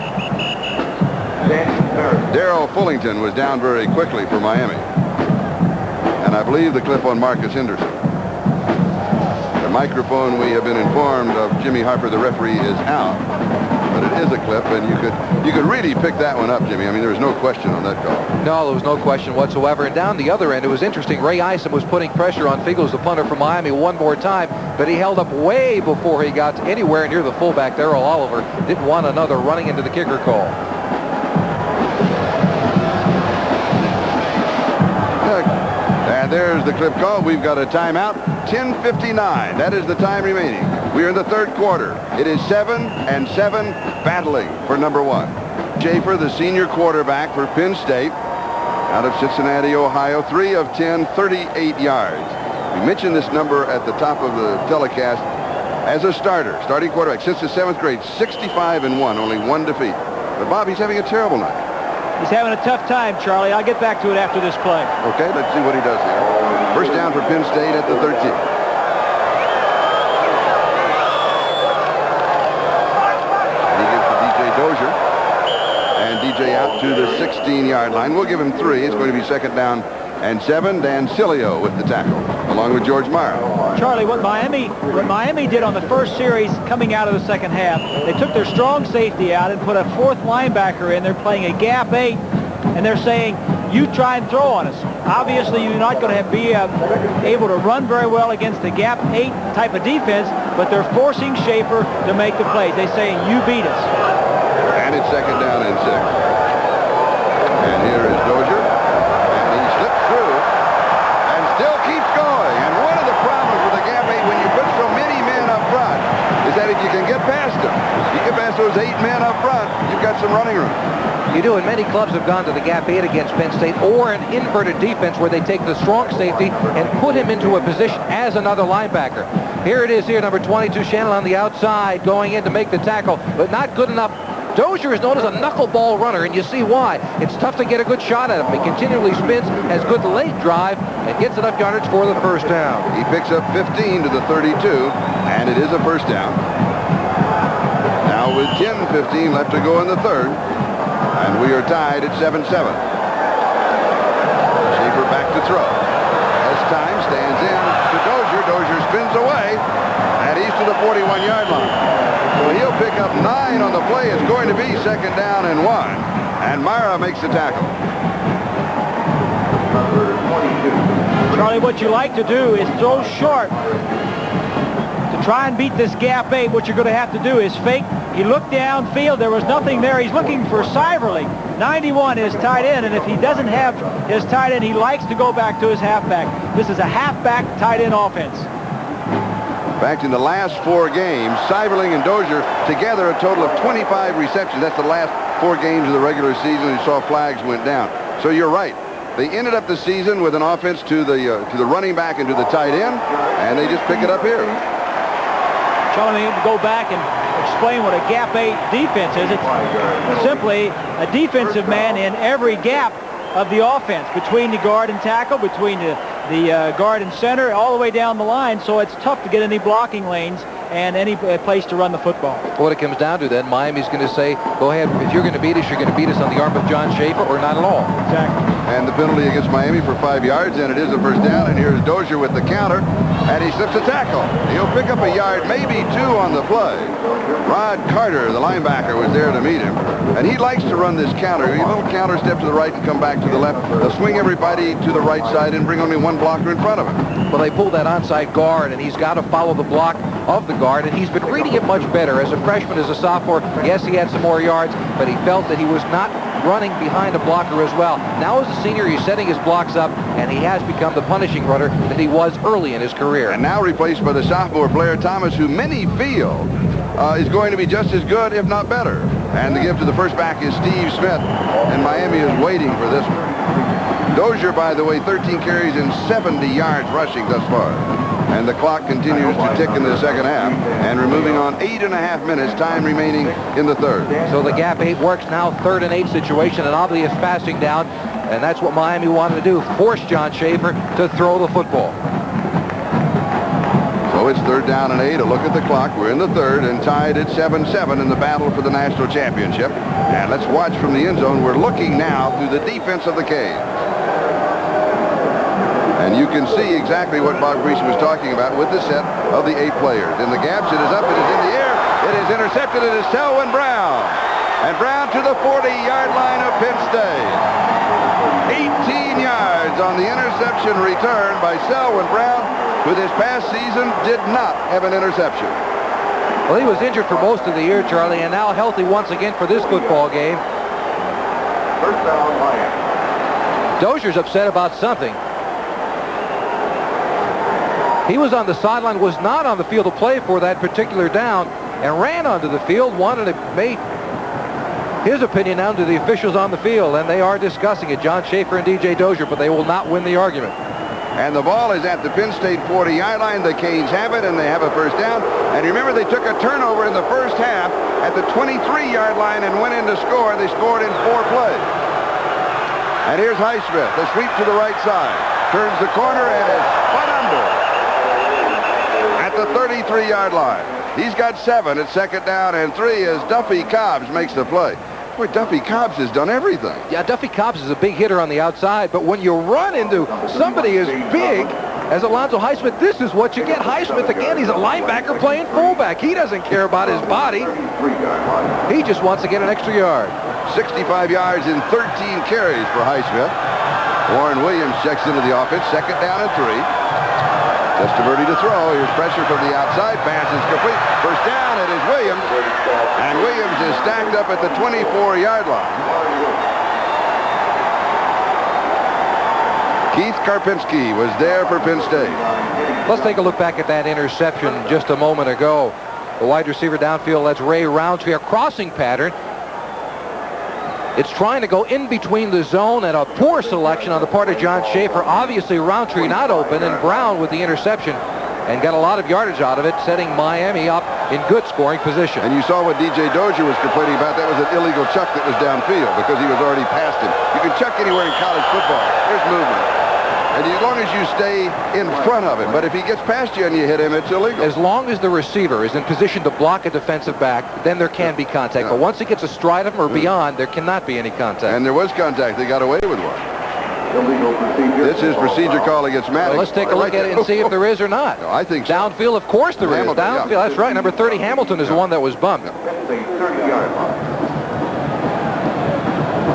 Darrell Fullington was down very quickly for Miami. And I believe the clip on Marcus Henderson. The microphone, we have been informed of Jimmy Harper, the referee, is out. But it is a clip, and you could really pick that one up, Jimmy. I mean, there was no question on that call. No, there was no question whatsoever. And down the other end, it was interesting. Ray Isom was putting pressure on Beagles, the punter from Miami, one more time, but he held up way before he got anywhere near the fullback, Darrell Oliver. Didn't want another running into the kicker call. And there's the clip call. We've got a timeout. 10:59. That is the time remaining. We are in the third quarter. It is 7-7 battling for number 1. Schaefer, the senior quarterback for Penn State, out of Cincinnati, Ohio, 3 of 10, 38 yards. We mentioned this number at the top of the telecast as a starting quarterback since the 7th grade, 65-1, only 1 defeat. But Bob, he's having a terrible night. He's having a tough time, Charlie. I'll get back to it after this play. Okay, let's see what he does here. First down for Penn State at the 13. And he gives to DJ Dozier. And DJ out to the 16-yard line. We'll give him 3. It's going to be second down and 7. Dan Cilio with the tackle, along with George Mara. Charlie, what Miami did on the first series coming out of the second half, they took their strong safety out and put a 4th linebacker in. They're playing a gap 8, and they're saying, you try and throw on us. Obviously, you're not going to be able to run very well against a gap 8 type of defense, but they're forcing Schaefer to make the plays. They're saying, you beat us. And it's second down and 6. And here is Dozier. And he slips through and still keeps going. And one of the problems with the gap 8 when you put so many men up front is that if you can get past them, you get past those 8 men up front, you've got some running room. You do, and many clubs have gone to the gap 8 against Penn State, or an inverted defense where they take the strong safety and put him into a position as another linebacker. Here it is here, number 22, Shannon on the outside, going in to make the tackle, but not good enough. Dozier is known as a knuckleball runner, and you see why. It's tough to get a good shot at him. He continually spins, has good late drive, and gets enough yardage for the first down. He picks up 15 to the 32, and it is a first down. Now with 10:15 left to go in the third, and we are tied at 7-7. Schaefer back to throw. As time stands in to Dozier. Dozier spins away, and he's to the 41-yard line. So he'll pick up 9 on the play. It's going to be second down and 1. And Myra makes the tackle. Charlie, what you like to do is throw short. To try and beat this gap 8, what you're going to have to do is fake. He looked downfield. There was nothing there. He's looking for Siverly. 91 is tight end, and if he doesn't have his tight end, he likes to go back to his halfback. This is a halfback tight end offense. In fact, in the last 4 games, Seiberling and Dozier together a total of 25 receptions. That's the last 4 games of the regular season. You saw flags went down. So you're right. They ended up the season with an offense to the running back and to the tight end, and they just pick it up here. Charlie, to go back and explain what a gap 8 defense is. It's simply a defensive man in every gap of the offense, between the guard and tackle, between the guard and center, all the way down the line. So it's tough to get any blocking lanes and any place to run the football. What it comes down to then, Miami's going to say, go ahead, if you're going to beat us, you're going to beat us on the arm of John Schaefer or not at all. Exactly. And the penalty against Miami for 5 yards, and it is a first down. And here's Dozier with the counter, and he slips a tackle. He'll pick up a yard, maybe 2 on the play. Rod Carter, the linebacker, was there to meet him. And he likes to run this counter. A little counter step to the right and come back to the left. They'll swing everybody to the right side and bring only one blocker in front of him. Well, they pull that onside guard, and he's got to follow the block of the guard, and he's been reading it much better. As a freshman, as a sophomore, yes, he had some more yards, but he felt that he was not running behind a blocker as well. Now as a senior, he's setting his blocks up, and he has become the punishing runner that he was early in his career. And now replaced by the sophomore Blair Thomas, who many feel is going to be just as good, if not better. And the give to the first back is Steve Smith, and Miami is waiting for this one. Dozier, by the way, 13 carries and 70 yards rushing thus far. And the clock continues to tick in the second half, and we're moving on 8.5 minutes, time remaining in the third. So the gap 8 works now, 3rd and 8 situation, and obviously is passing down, and that's what Miami wanted to do, force John Schaefer to throw the football. So it's 3rd down and 8. A look at the clock. We're in the third and tied at 7-7 in the battle for the national championship. And let's watch from the end zone. We're looking now through the defense of the cage. And you can see exactly what Bob Greasy was talking about with the set of the 8 players. In the gaps, it is up, it is in the air, it is intercepted, it is Selwyn Brown. And Brown to the 40-yard line of Penn State. 18 yards on the interception return by Selwyn Brown, who this past season did not have an interception. Well, he was injured for most of the year, Charlie, and now healthy once again for this football game. First down, Miami. Dozier's upset about something. He was on the sideline, was not on the field to play for that particular down, and ran onto the field, wanted to make his opinion known to the officials on the field, and they are discussing it, John Schaefer and DJ Dozier, but they will not win the argument. And the ball is at the Penn State 40-yard line. The Canes have it, and they have a first down. And remember, they took a turnover in the first half at the 23-yard line and went in to score. They scored in 4 plays. And here's Highsmith. The sweep to the right side. Turns the corner and is spun under at the 33-yard line. He's got 7 at 2nd down and 3 as Duffy Cobbs makes the play. Boy, Duffy Cobbs has done everything. Yeah, Duffy Cobbs is a big hitter on the outside, but when you run into somebody as big as Alonzo Highsmith, this is what you get. Highsmith, again, he's a linebacker playing fullback. He doesn't care about his body. He just wants to get an extra yard. 65 yards and 13 carries for Highsmith. Warren Williams checks into the offense. 2nd down and 3. Testaverde to throw. Here's pressure from the outside. Pass is complete. First down, it is Williams. And Williams is stacked up at the 24-yard line. Keith Karpinski was there for Penn State. Let's take a look back at that interception just a moment ago. The wide receiver downfield, that's Ray Roundtree. A crossing pattern. It's trying to go in between the zone, and a poor selection on the part of John Schaefer. Obviously, Roundtree not open, and Brown with the interception, and got a lot of yardage out of it, setting Miami up in good scoring position. And you saw what DJ Dozier was complaining about. That was an illegal chuck that was downfield because he was already past him. You can chuck anywhere in college football. There's movement. And as long as you stay in front of him. But if he gets past you and you hit him, it's illegal. As long as the receiver is in position to block a defensive back, then there can be contact. But once he gets astride of him or beyond, there cannot be any contact. And there was contact. They got away with one. This is procedure call against Maddox. Well, let's take a look at it and see if there is or not. No, I think so. Downfield, of course there is. Downfield, that's right. Number 30, Hamilton, is the one that was bumped.